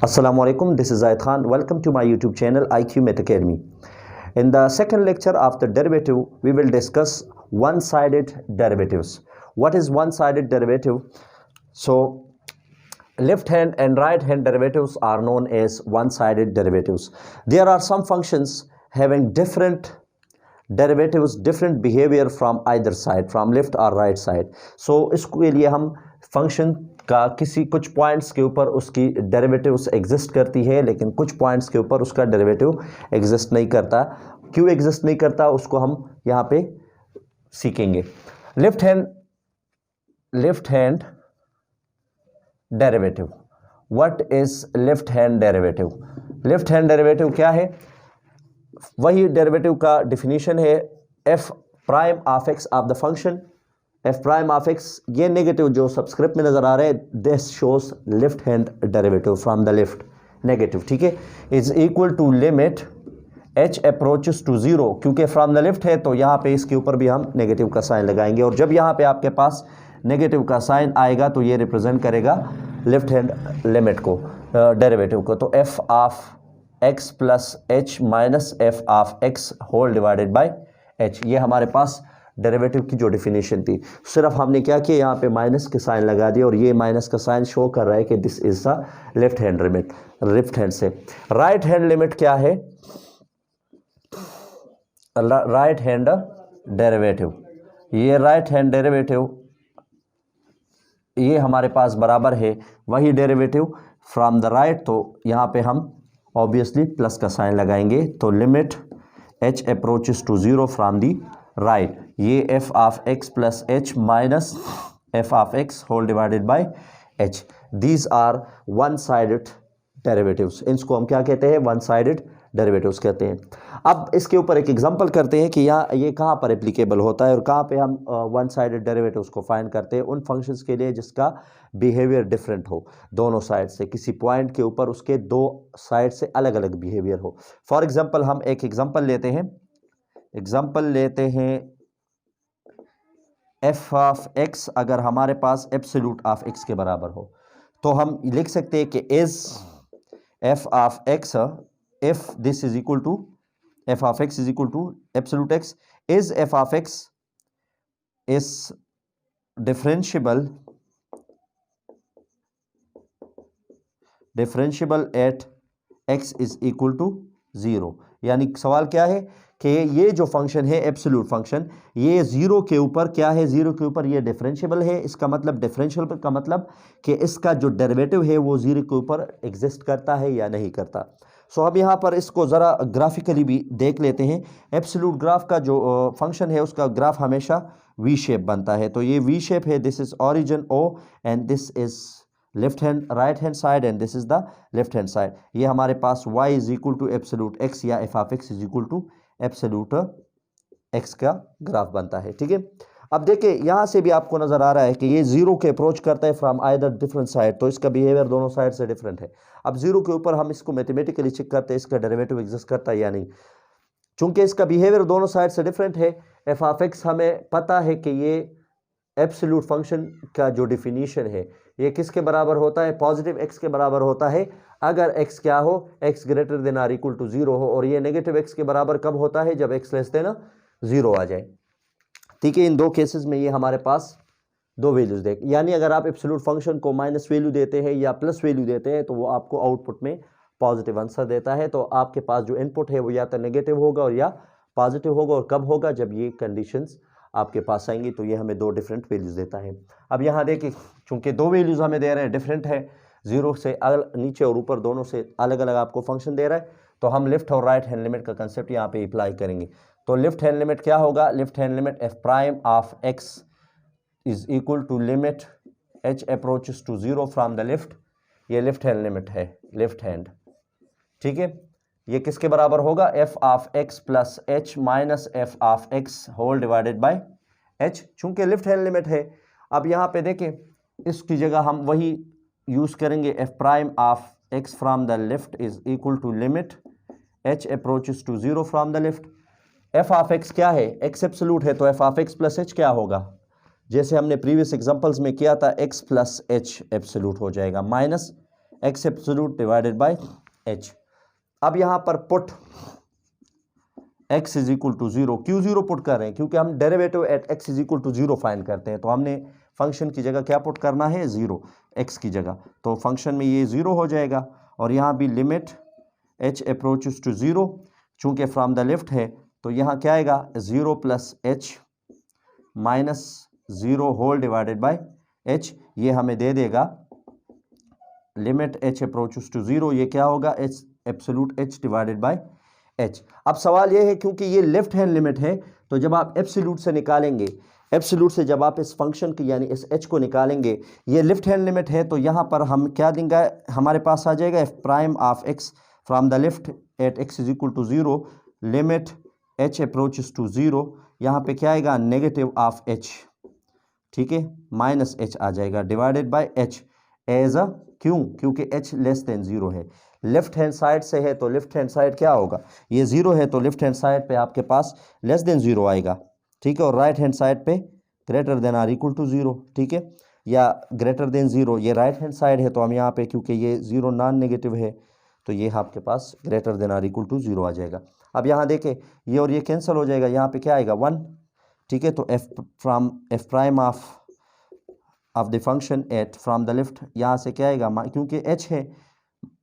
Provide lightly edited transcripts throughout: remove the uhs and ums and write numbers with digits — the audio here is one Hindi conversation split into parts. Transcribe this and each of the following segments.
Assalamualaikum, this is Zaid Khan. Welcome to my YouTube channel IQ Math Academy. In the second lecture of the derivative, we will discuss one-sided derivatives. What is one-sided derivative? So, left hand and right hand derivatives are known as one-sided derivatives. There are some functions having different derivatives, different behavior from either side, from left or right side. So, इसके लिए हम फंक्शन का किसी कुछ पॉइंट्स के ऊपर उसकी डेरिवेटिव्स एग्जिस्ट करती है, लेकिन कुछ पॉइंट्स के ऊपर उसका डेरिवेटिव एग्जिस्ट नहीं करता. क्यों एग्जिस्ट नहीं करता उसको हम यहाँ पे सीखेंगे. Left hand derivative. What is left hand derivative? Left hand derivative क्या है? वही डेरिवेटिव का डिफिनीशन है F prime of X of the function F prime of X. ये नेगेटिव जो सबस्क्रिप्ट में नजर आ रहे हैं, this shows left hand derivative from the left, negative. ठीक है, is equal to limit H approaches to zero. क्योंकि फ्रॉम द लेफ्ट है तो यहाँ पे इसके ऊपर भी हम नेगेटिव का साइन लगाएंगे, और जब यहाँ पे आपके पास नेगेटिव का साइन आएगा तो ये रिप्रेजेंट करेगा लेफ्ट हैंड लिमिट को, डेरिवेटिव को. तो F of X plus H minus F of X whole divided by H, ये हमारे पास डेरिवेटिव की जो डिफिनेशन थी. सिर्फ हमने क्या किया, यहाँ पे माइनस के साइन लगा दिया, और ये माइनस का साइन शो कर रहा है कि this is the left hand limit. Left hand से राइट हैंड लिमिट क्या है? Right hand derivative. ये राइट हैंड डेरिवेटिव ये हमारे पास बराबर है वही डेरिवेटिव फ्रॉम द राइट. तो यहाँ पे हम ऑब्वियसली प्लस का साइन लगाएंगे, तो limit H approaches to zero from the right. ये F of X plus H minus F of X whole divided by H. These are one sided derivatives. इनको हम क्या कहते हैं? वन साइडेड डेरिवेटिव्स कहते हैं. अब इसके ऊपर एक एग्जांपल करते हैं कि यहाँ ये कहाँ पर एप्लीकेबल होता है और कहाँ पे हम वन साइडेड डेरिवेटिव्स को फाइंड करते हैं. उन फंक्शंस के लिए जिसका बिहेवियर डिफरेंट हो दोनों साइड से, किसी पॉइंट के ऊपर उसके दो साइड से अलग अलग बिहेवियर हो. फॉर एग्जाम्पल हम एक एग्जाम्पल लेते हैं एफ ऑफ एक्स. अगर हमारे पास एब्सोल्यूट ऑफ एक्स के बराबर हो तो हम लिख सकते हैं कि is F of X, if this is equal to F of X is equal to absolute X, is F of X is differentiable at X is equal to zero. यानी सवाल क्या है कि ये जो फंक्शन है एब्सोल्यूट फंक्शन, ये जीरो के ऊपर क्या है? जीरो के ऊपर ये डिफरेंशिएबल है. इसका मतलब डिफरेंशिएबल का मतलब कि इसका जो डेरिवेटिव है वो जीरो के ऊपर एग्जिस्ट करता है या नहीं करता. सो अब यहाँ पर इसको ज़रा ग्राफिकली भी देख लेते हैं. एब्सोल्यूट ग्राफ का जो फंक्शन है उसका ग्राफ हमेशा वी शेप बनता है. तो ये वी शेप है, this is origin O and this is left hand right hand side and this is the left hand side. ये हमारे पास y is equal to absolute X या F of X is equal to absolute X का ग्राफ बनता है. ठीक है, अब देखिए यहाँ से भी आपको नजर आ रहा है कि ये जीरो के अप्रोच करता है फ्रॉम आइदर डिफरेंट साइड, तो इसका बिहेवियर दोनों साइड से डिफरेंट है. अब जीरो के ऊपर हम इसको मैथमेटिकली चेक करते हैं इसका डेरिवेटिव एग्जिस्ट करता है या नहीं. चूंकि इसका बिहेवियर दोनों साइड से डिफरेंट है, एफ ऑफ एक्स हमें पता है कि ये एब्सोल्यूट फंक्शन का जो डिफिनीशन है ये किसके बराबर होता है? पॉजिटिव एक्स के बराबर होता है अगर एक्स क्या हो, X greater than or equal to zero हो. और ये नेगेटिव एक्स के बराबर कब होता है? जब एक्स लेस देन जीरो आ जाए. ठीक है, इन दो केसेस में ये हमारे पास दो वैल्यूज देख, यानी अगर आप एब्सोल्यूट फंक्शन को माइनस वैल्यू देते हैं या प्लस वैल्यू देते हैं तो वो आपको आउटपुट में पॉजिटिव आंसर देता है. तो आपके पास जो इनपुट है वो या तो नेगेटिव होगा और या पॉजिटिव होगा. और कब होगा? जब ये कंडीशंस आपके पास आएंगी. तो ये हमें दो डिफरेंट वैल्यूज देता है. अब यहाँ देखिए, चूंकि दो वैल्यूज हमें दे रहे हैं डिफरेंट है, जीरो से नीचे और ऊपर दोनों से अलग अलग आपको फंक्शन दे रहा है, तो हम लेफ्ट और राइट हैंड लिमिट का कंसेप्ट यहाँ पे अप्लाई करेंगे. तो लेफ्ट हैंड लिमिट क्या होगा? Left hand limit F prime of X is equal to limit H approaches to zero from the left. ये लेफ्ट हैंड लिमिट है, लेफ्ट हैंड. ठीक है, ये किसके बराबर होगा? F of X plus H minus F of X whole divided by H, चूंकि लेफ्ट हैंड लिमिट है. अब यहाँ पे देखें, इसकी जगह हम वही यूज करेंगे, F prime of X from the left is equal to limit H approaches to zero from the left. F of X क्या है? एक्स एब्सोल्यूट है, तो F of X plus H क्या होगा? जैसे हमने प्रीवियस एग्जांपल्स में किया था, एक्स प्लस एच एब्सोल्यूट हो जाएगा minus X absolute divided by H. अब यहाँ पर put x is equal to 0, क्यों 0 पुट कर रहे हैं? क्योंकि हम derivative at x is equal to 0 find करते हैं, तो हमने फंक्शन की जगह क्या पुट करना है? 0 x की जगह, तो फंक्शन में ये 0 हो जाएगा। और यहाँ भी लिमिट h अप्रोचेस टू 0, चूंकि फ्रॉम द लेफ्ट है तो यहाँ क्या आएगा? 0 plus H minus 0 whole divided by h, ये हमें दे देगा लिमिट h अप्रोचेस टू 0, ये क्या होगा? h absolute h divided by h। अब सवाल ये है, क्योंकि ये लेफ्ट हैंड लिमिट है, तो जब आप एब्सोल्यूट से निकालेंगे, एब्सोल्यूट से जब आप इस फंक्शन की यानी इस h को निकालेंगे, ये लेफ्ट हैंड लिमिट है, तो यहाँ पर हम क्या देंगे? हमारे पास आ जाएगा f prime of x from the left at x is equal to 0 limit h approaches to 0, यहाँ पे क्या आएगा? नेगेटिव ऑफ h, ठीक है, माइनस h आ जाएगा divided by h as a, क्यों? क्योंकि h लेस देन 0 है, लेफ्ट हैंड साइड से है, तो लेफ्ट हैंड साइड क्या होगा? ये 0 है, तो लेफ्ट हैंड साइड पे आपके पास लेस देन 0 आएगा, ठीक है, और राइट हैंड साइड पे greater than or equal to 0, ठीक है, या ग्रेटर देन 0, ये राइट हैंड साइड है, तो हम यहाँ पे क्योंकि ये 0 नॉन नेगेटिव है, तो ये आपके पास greater than or equal to 0 आ जाएगा। अब यहाँ देखें, ये और ये कैंसिल हो जाएगा, यहाँ पे क्या आएगा? 1, ठीक है, तो f prime of the function at from the left, यहाँ से क्या आएगा? क्योंकि h है,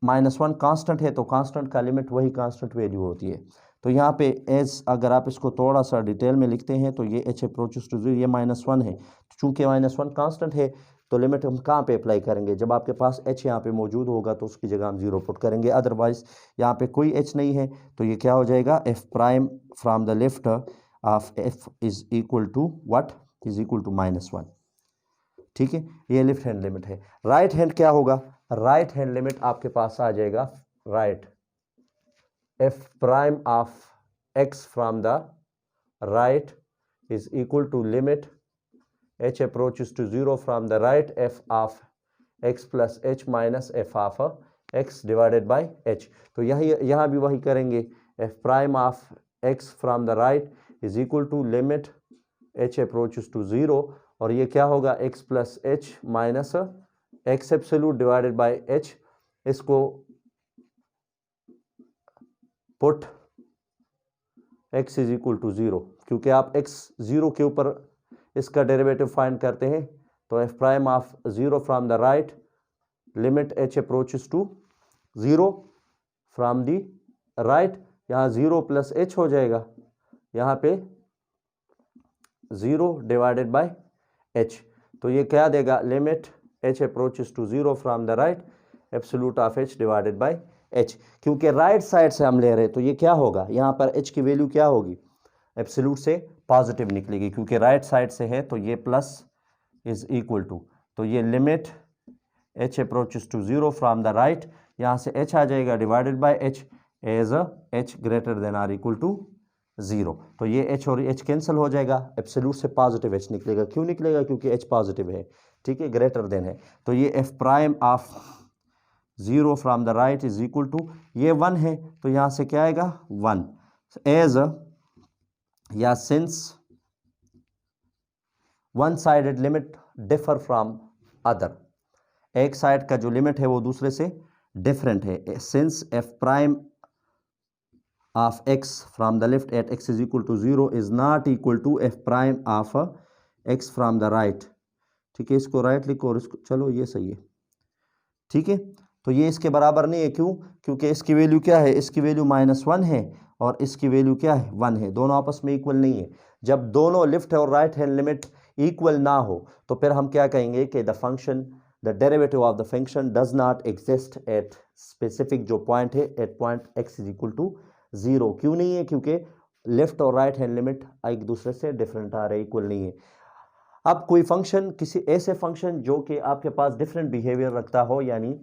-1 कांस्टेंट है, तो कांस्टेंट का लिमिट वही कांस्टेंट वैल्यू होती है, तो यहाँ पे एज अगर आप इसको थोड़ा सा डिटेल में लिखते हैं तो ये h अप्रोचेस टू 0, ये -1 है, चूंकि -1 कांस्टेंट है, तो लिमिट हम कहाँ पे अप्लाई करेंगे? जब आपके पास h यहाँ पे मौजूद होगा तो उसकी जगह हम 0 पुट करेंगे, अदरवाइज यहाँ पे कोई h नहीं है, तो ये क्या हो जाएगा? f prime from the left of f is equal to what? Is equal to -1, ठीक है, ये लेफ्ट हैंड लिमिट है। राइट हैंड क्या होगा? राइट हैंड लिमिट आपके पास आ जाएगा right f prime of x from the right is equal to limit h approaches to 0 from the right f of x plus h minus f of x divided by h। तो यहाँ भी वही करेंगे, f prime of x from the right is equal to limit h approaches to 0, और ये क्या होगा? x plus h minus x absolute divided by h, इसको put x is equal to 0, क्योंकि आप x 0 के ऊपर इसका डेरिवेटिव फाइंड करते हैं, तो f prime of 0 from the right limit h approaches to 0 from the right, यहाँ 0 प्लस h हो जाएगा, यहाँ पे 0 डिवाइडेड बाय h, तो ये क्या देगा? Limit h approaches to 0 from the right absolute of h divided by h, क्योंकि राइट साइड से हम ले रहे हैं, तो ये क्या होगा? यहाँ पर h की वैल्यू क्या होगी? एब्सोल्यूट से पॉजिटिव निकलेगी, क्योंकि राइट साइड से है, तो ये प्लस इज इक्वल टू, तो ये limit h approaches to 0 from the right, यहाँ से h आ जाएगा divided by h as h greater than or equal to 0, तो ये h और h कैंसिल हो जाएगा, एब्सोल्यूट से पॉजिटिव h निकलेगा। क्यों निकलेगा? क्योंकि h पॉजिटिव है, ठीक है, ग्रेटर देन है, तो ये f prime of 0 from the right is equal to, ये 1 है, तो यहाँ से क्या आएगा? 1 एज या since one sided limit differ from other, एक साइड का जो लिमिट है वो दूसरे से डिफरेंट है, since f prime of x from the left at x is equal to 0 is not equal to f prime of x from the right, ठीक है, इसको राइट लिखो और इसको, चलो ये सही है, ठीक है, तो ये इसके बराबर नहीं है, क्यों? क्योंकि इसकी वैल्यू क्या है? इसकी वैल्यू -1 है और इसकी वैल्यू क्या है? 1 है, दोनों आपस में इक्वल नहीं है। जब दोनों लेफ्ट और राइट हैंड लिमिट इक्वल ना हो तो फिर हम क्या कहेंगे कि the derivative of the function does not exist at specific जो पॉइंट है at point x is equal to 0। क्यों नहीं है? क्योंकि लेफ्ट और राइट हैंड लिमिट एक दूसरे से डिफरेंट आ रहे, इक्वल नहीं है। अब कोई फंक्शन, किसी ऐसे फंक्शन जो कि आपके पास डिफरेंट बिहेवियर रखता हो, यानी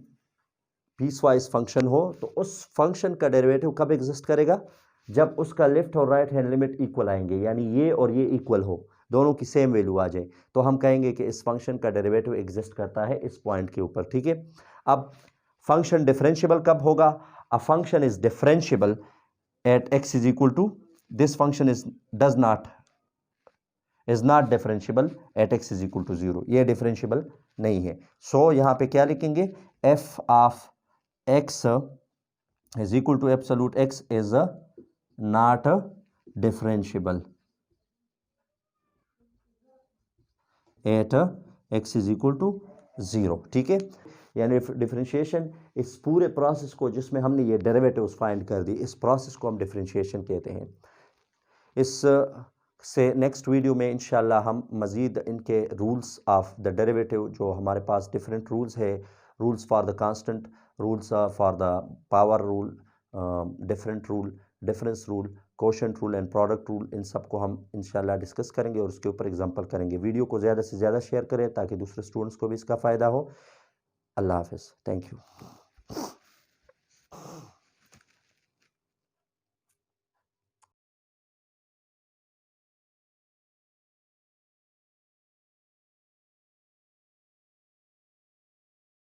पीस वाइज फंक्शन हो, तो उस फंक्शन का डेरिवेटिव कब एग्जिस्ट करेगा? जब उसका लेफ्ट और राइट हैंड लिमिट इक्वल आएंगे, यानी ये और ये इक्वल हो, दोनों की सेम वैल्यू आ जाए, तो हम कहेंगे कि इस फंक्शन का डेरिवेटिव एग्जिस्ट करता है इस पॉइंट के ऊपर, ठीक है। अब फंक्शन डिफरेंशिएबल कब होगा? A function is differentiable at x is equal to, this function is not differentiable at x is equal to 0, ये डिफरेंशिएबल नहीं है। सो यहाँ पे क्या लिखेंगे? f of x is equal to absolute x is not differentiable at x is equal to 0। ठीक है, यानी डिफरेंशिएशन इस पूरे प्रोसेस को जिसमें हमने ये डेरिवेटिव्स फाइंड कर दी, इस प्रोसेस को हम डिफरेंशिएशन कहते हैं। इस से नेक्स्ट वीडियो में इंशाल्लाह हम मज़ीद इनके रूल्स ऑफ द डेरिवेटिव, जो हमारे पास डिफरेंट रूल्स है, rules for the constant, rules for the power rule, different rule, difference rule, quotient rule and product rule, इन सब को हम इंशाल्लाह डिस्कस करेंगे और उसके ऊपर एग्जांपल करेंगे। वीडियो को ज़्यादा से ज़्यादा शेयर करें ताकि दूसरे स्टूडेंट्स को भी इसका फ़ायदा हो। अल्लाह हाफ़िज़, थैंक यू।